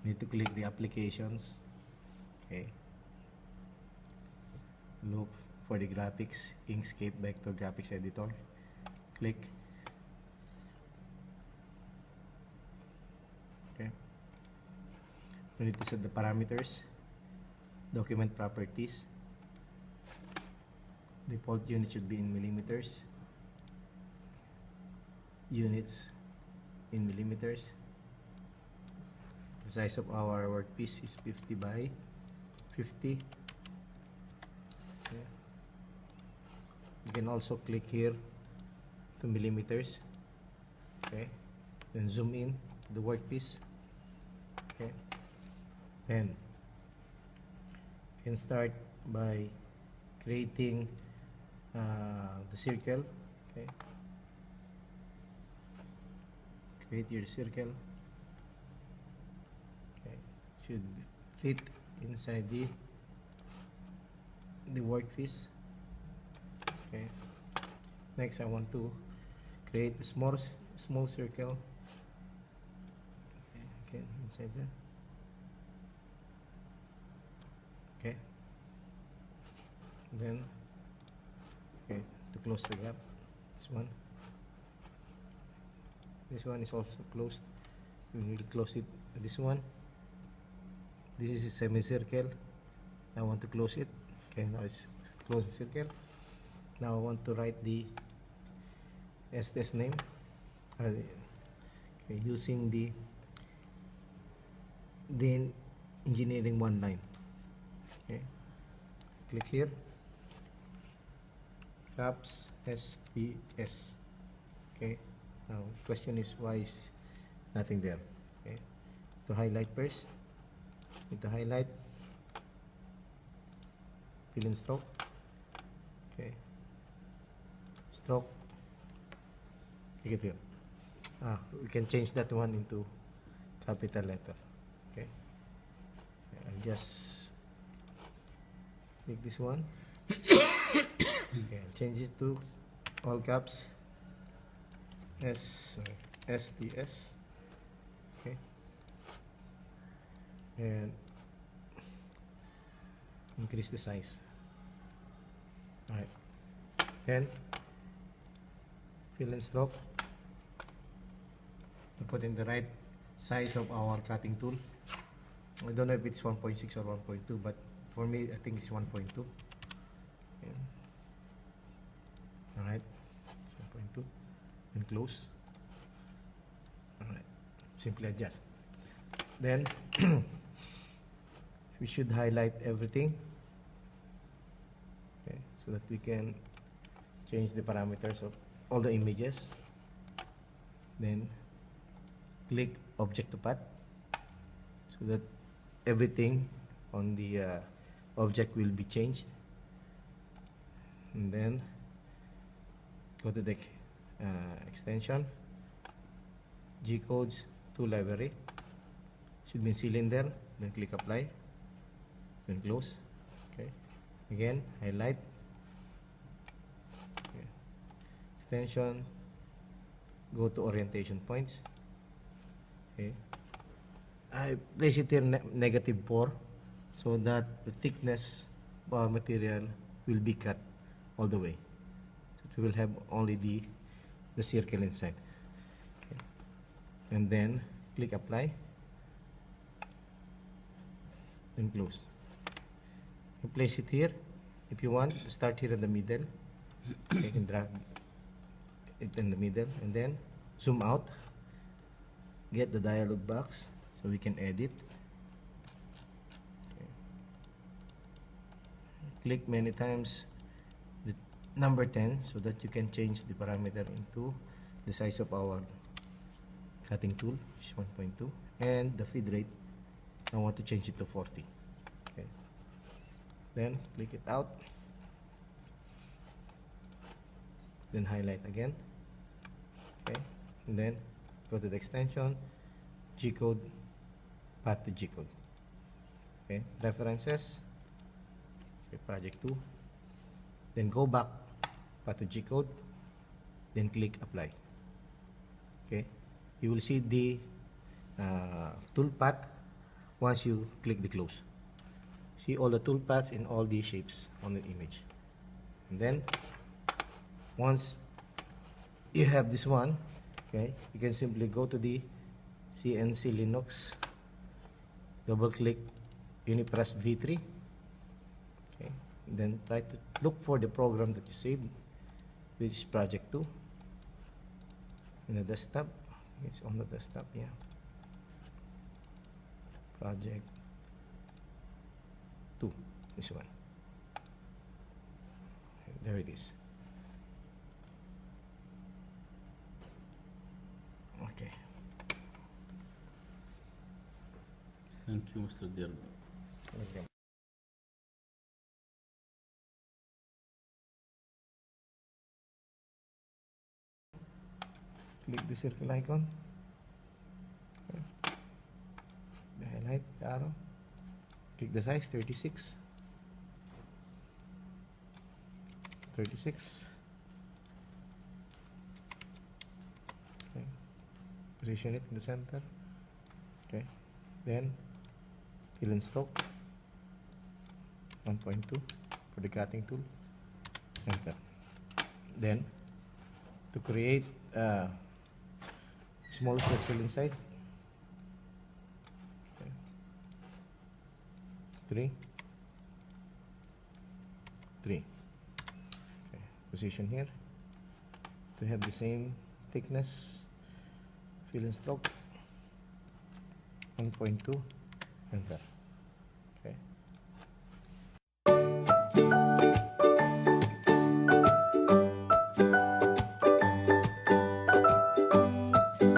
You need to click the applications. Okay. Look for the graphics, Inkscape vector graphics editor. Click. Okay. We need to set the parameters. Document properties. Default unit should be in millimeters. Units in millimeters. The size of our workpiece is 50 by 50. Okay. You can also click here to millimeters. Okay. Then zoom in the workpiece. Okay. Then you can start by creating the circle. Okay. Create your circle. Okay. Should fit inside the workpiece. Okay. Next, I want to create a small circle. Okay, again inside there. Okay. Then, okay, to close the gap, this one is also closed. We will close it. This one. This is a semicircle. I want to close it. Okay, now it's close the circle. Now I want to write the STS name. Okay, using the engineering one line. Okay, click here. Caps STS. Okay. Now question is why is nothing there? Okay. To highlight first. Need to highlight. Fill in stroke. Okay. Stroke. Take it here. We can change that one into capital letter. Okay. I'll just click this one. Okay, I'll change it to all caps. STS. Okay. And increase the size. Alright. Then fill in stroke. We put in the right size of our cutting tool. I don't know if it's 1.6 or 1.2, but for me I think it's 1.2. Okay. Alright, it's 1.2 and close. Alright, simply adjust. Then we should highlight everything, okay, so that we can change the parameters of all the images. Then click object to path so that everything on the object will be changed. And then go to the extension, G-codes to library, should be in cylinder. Then click apply, then close. Okay, again highlight, okay. Extension, go to orientation points. Okay, I place it here -4 so that the thickness of our material will be cut all the way. We will have only the circle inside. Okay. And then click apply, then close. You place it here. If you want to start here in the middle, you can drag it in the middle and then zoom out, get the dialog box so we can edit. Okay. Click many times the number 10 so that you can change the parameter into the size of our cutting tool, which is 1.2, and the feed rate I want to change it to 40. Okay. Then click it out, then highlight again. Okay, and then go to the extension, G-code, path to G-code. Okay, references, say project 2, then go back, path to G-code, then click apply. Okay, you will see the tool path once you click the close. See all the toolpaths in all these shapes on the image. And then once you have this one, okay, you can simply go to the CNC Linux, double click Unipress V3, okay, and then try to look for the program that you saved, which is Project 2 in the desktop. It's on the desktop, yeah. Project 2, this one. There it is. Okay. Thank you, Mr. Derby. Okay. Click the circle icon. Okay. The highlight, the arrow. Click the size, 36. 36. Okay. Position it in the center. Okay. Then fill and stroke 1.2 for the cutting tool. Enter. Then to create a small circle inside, okay. 3, 3. Okay. Position here to have the same thickness. Fill and stroke 1.2. Enter.